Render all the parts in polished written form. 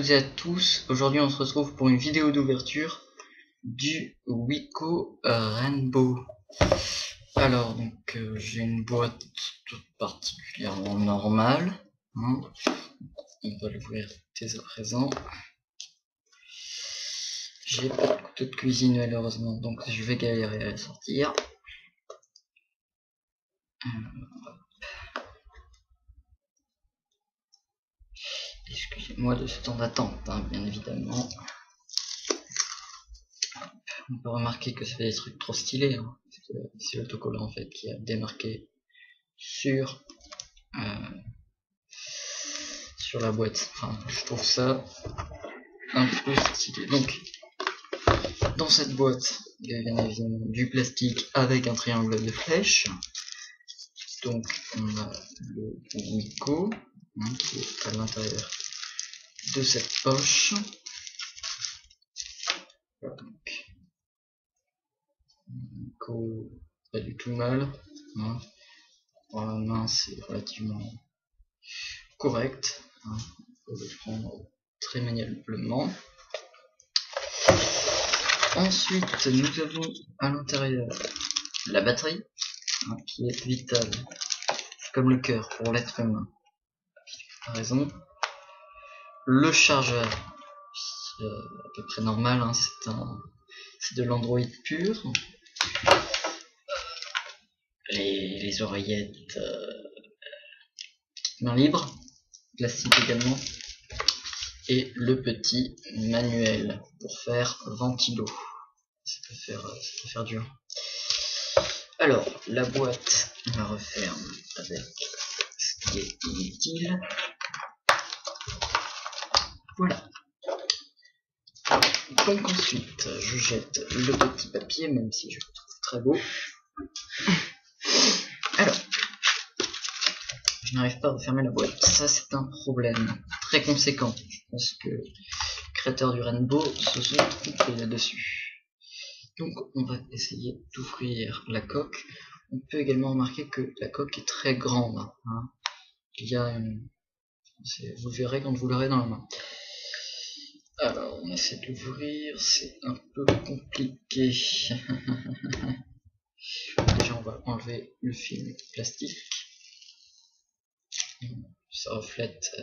toutes et à tous, aujourd'hui on se retrouve pour une vidéo d'ouverture du Wiko Rainbow. Alors donc j'ai une boîte toute particulièrement normale, hein. On va l'ouvrir dès à présent. J'ai pas de couteau de cuisine malheureusement, donc je vais galérer à la sortir. Excusez-moi de ce temps d'attente, hein, bien évidemment. On peut remarquer que ça fait des trucs trop stylés, hein. C'est l'autocollant en fait qui a démarqué sur la boîte. Enfin, je trouve ça un peu stylé. Donc, dans cette boîte, il y a bien évidemment du plastique avec un triangle de flèches. Donc, on a le Wiko qui est à l'intérieur de cette poche. Voilà, donc, Wiko, pas du tout mal. Hein. Pour la main, c'est relativement correct. Hein. On peut le prendre très maniablement. Ensuite, nous avons à l'intérieur la batterie, hein, qui est vitale, comme le cœur pour l'être humain. Par raison. Le chargeur, c'est à peu près normal, hein, c'est de l'Android pur. Les oreillettes main libre, plastique également. Et le petit manuel pour faire ventilo. Ça peut faire dur. Alors, la boîte, on la referme avec ce qui est inutile. Voilà. Donc ensuite, je jette le petit papier, même si je le trouve très beau. Alors, je n'arrive pas à refermer la boîte. Ça, c'est un problème très conséquent. Je pense que les créateurs du Rainbow se sont trompés là-dessus. Donc, on va essayer d'ouvrir la coque. On peut également remarquer que la coque est très grande. Hein. Il y a une... Vous verrez quand vous l'aurez dans la main. Alors, on essaie de l'ouvrir, c'est un peu compliqué. Déjà, on va enlever le film plastique. Ça reflète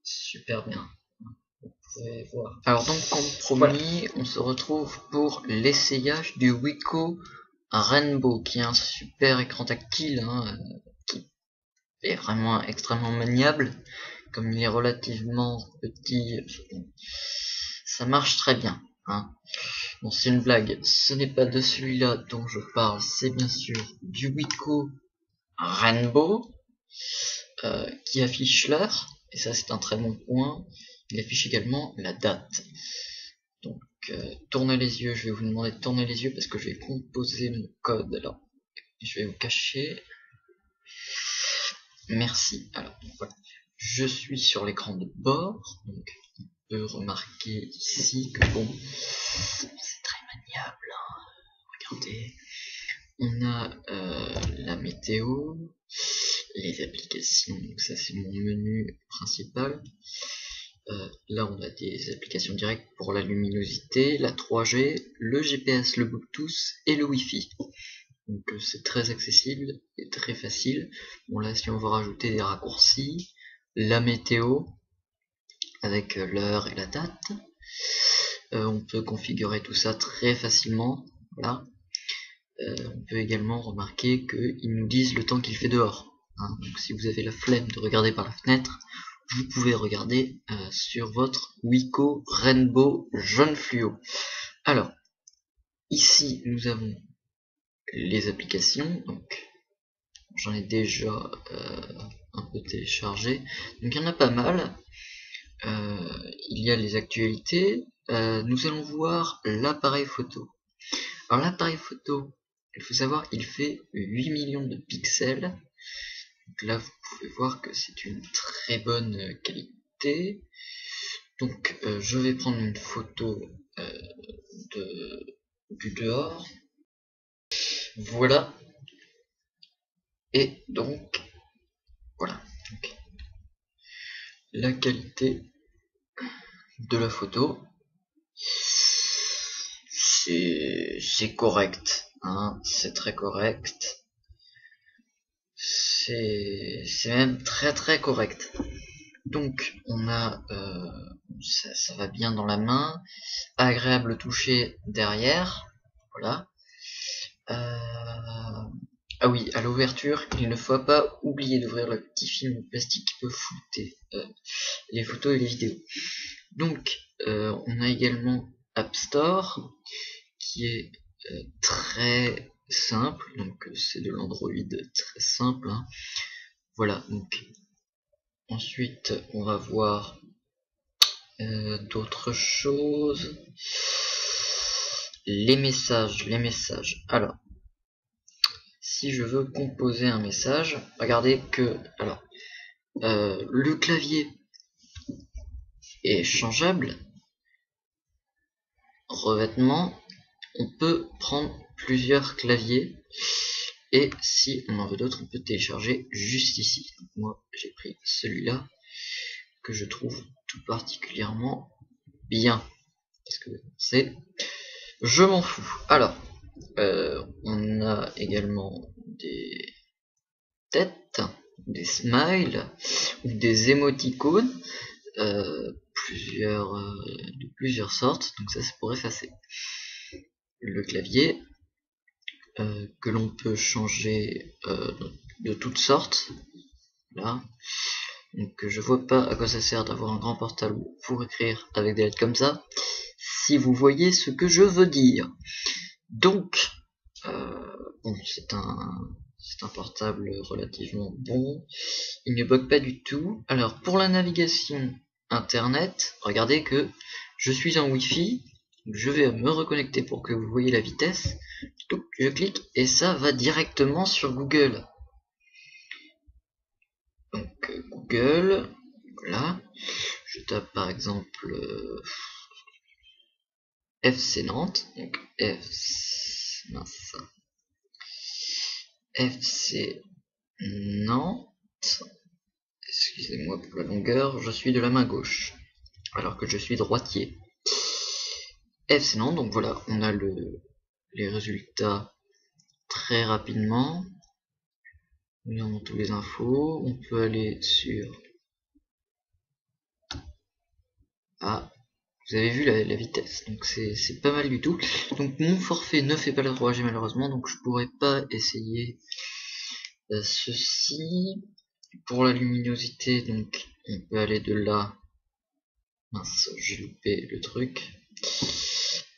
super bien. Vous pouvez voir. Alors donc, comme promis, voilà. On se retrouve pour l'essayage du Wiko Rainbow, qui est un super écran tactile, hein, qui est vraiment extrêmement maniable. Comme il est relativement petit, ça marche très bien. Hein. Bon, c'est une blague, ce n'est pas de celui-là dont je parle, c'est bien sûr du Wiko Rainbow, qui affiche l'heure, et ça c'est un très bon point. Il affiche également la date. Donc, tournez les yeux, je vais vous demander de tourner les yeux parce que je vais composer mon code. Alors, je vais vous cacher. Merci. Alors, voilà. Je suis sur l'écran de bord, donc on peut remarquer ici que bon, c'est très maniable, hein. Regardez, on a la météo, les applications, donc ça c'est mon menu principal. Là on a des applications directes pour la luminosité, la 3G, le GPS, le Bluetooth et le Wi-Fi. Donc c'est très accessible et très facile. Bon là si on veut rajouter des raccourcis, la météo avec l'heure et la date, on peut configurer tout ça très facilement. Voilà. On peut également remarquer qu'ils nous disent le temps qu'il fait dehors. Hein. Donc si vous avez la flemme de regarder par la fenêtre, vous pouvez regarder sur votre Wiko Rainbow jaune fluo. Alors, ici nous avons les applications, donc j'en ai déjà un peu téléchargé, donc il y en a pas mal. Il y a les actualités, nous allons voir l'appareil photo. Alors l'appareil photo, il faut savoir qu'il fait 8 millions de pixels, donc là vous pouvez voir que c'est une très bonne qualité. Donc je vais prendre une photo du dehors, voilà, et donc voilà, donc, la qualité de la photo. C'est correct, hein, c'est très correct. C'est même très correct. Donc on a ça va bien dans la main, agréable toucher derrière, voilà. Ah oui, à l'ouverture, il ne faut pas oublier d'ouvrir le petit film plastique qui peut flouter les photos et les vidéos. Donc on a également App Store qui est très simple, donc c'est de l'Android très simple, hein. Voilà, donc ensuite on va voir d'autres choses. Les messages. Alors, si je veux composer un message, regardez que alors le clavier est changeable. Revêtement, on peut prendre plusieurs claviers et si on en veut d'autres, on peut télécharger juste ici. Donc moi, j'ai pris celui-là que je trouve tout particulièrement bien parce que c'est, je m'en fous. Alors, on a également des têtes, des smiles ou des émoticônes, de plusieurs sortes. Donc ça c'est pour effacer. Le clavier que l'on peut changer de toutes sortes. Là. Donc je vois pas à quoi ça sert d'avoir un grand portable pour écrire avec des lettres comme ça, si vous voyez ce que je veux dire. Donc bon, c'est un portable relativement bon, il ne bug pas du tout. Alors pour la navigation internet, regardez que je suis en Wi-Fi, je vais me reconnecter pour que vous voyez la vitesse. Donc je clique et ça va directement sur Google. Donc Google, voilà, je tape par exemple FC Nantes, donc FC Nantes, excusez-moi pour la longueur, je suis de la main gauche, alors que je suis droitier. FC Nantes, donc voilà, on a les résultats très rapidement. Nous avons tous les infos, on peut aller sur... Ah, vous avez vu la vitesse, donc c'est pas mal du tout. Donc mon forfait ne fait pas la 3G malheureusement, donc je pourrais pas essayer ceci. Pour la luminosité, donc on peut aller de là. Mince, j'ai loupé le truc.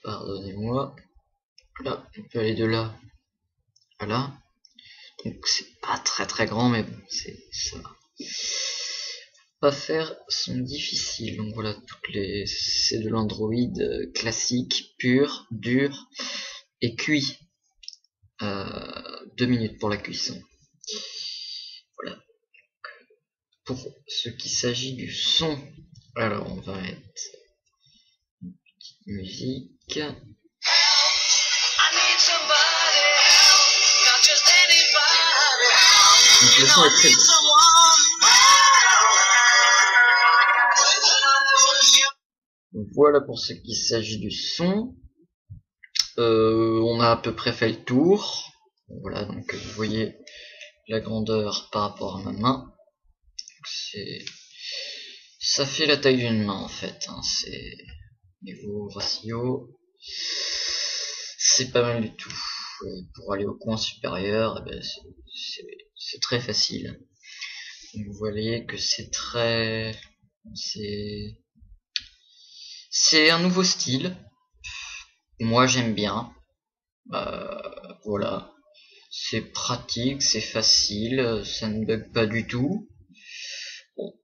Pardonnez-moi. Là, on peut aller de là à là. Donc c'est pas très grand, mais bon, ça. Pas faire sont difficiles. Donc voilà, c'est de l'Android classique, pur, dur et cuit. 2 minutes pour la cuisson. Voilà. Pour ce qui s'agit du son, alors on va mettre une petite musique. Donc le son est très bon. Donc voilà pour ce qui s'agit du son. On a à peu près fait le tour. Voilà, donc vous voyez la grandeur par rapport à ma main. Ça fait la taille d'une main en fait, hein. C'est niveau ratio, c'est pas mal du tout. Pour aller au coin supérieur, eh ben, c'est très facile. Donc vous voyez que c'est un nouveau style. Moi j'aime bien. Voilà, c'est pratique, c'est facile, ça ne bug pas du tout. Bon,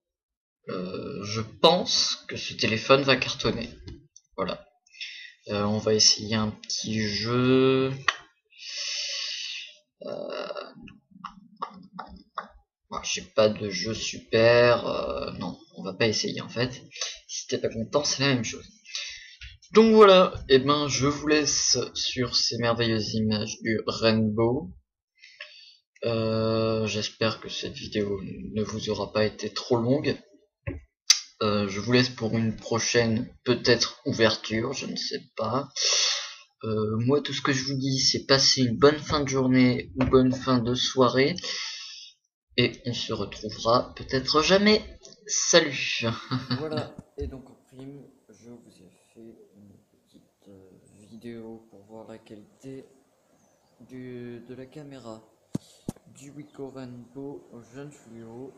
je pense que ce téléphone va cartonner. Voilà. On va essayer un petit jeu. J'ai pas de jeu super. Non, on va pas essayer en fait. Si t'es pas content, c'est la même chose. Donc voilà, et ben je vous laisse sur ces merveilleuses images du rainbow. J'espère que cette vidéo ne vous aura pas été trop longue. Je vous laisse pour une prochaine, peut-être ouverture, je ne sais pas. Moi, tout ce que je vous dis, c'est passer une bonne fin de journée ou bonne fin de soirée. Et on se retrouvera peut-être jamais. Salut. Voilà, et donc en prime, je vous ai fait une petite vidéo pour voir la qualité de la caméra du Wiko Rainbow Jeune Fluo.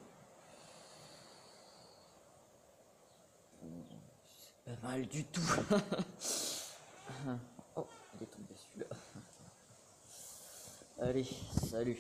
C'est pas mal du tout. Oh, il est tombé celui-là. Allez, salut.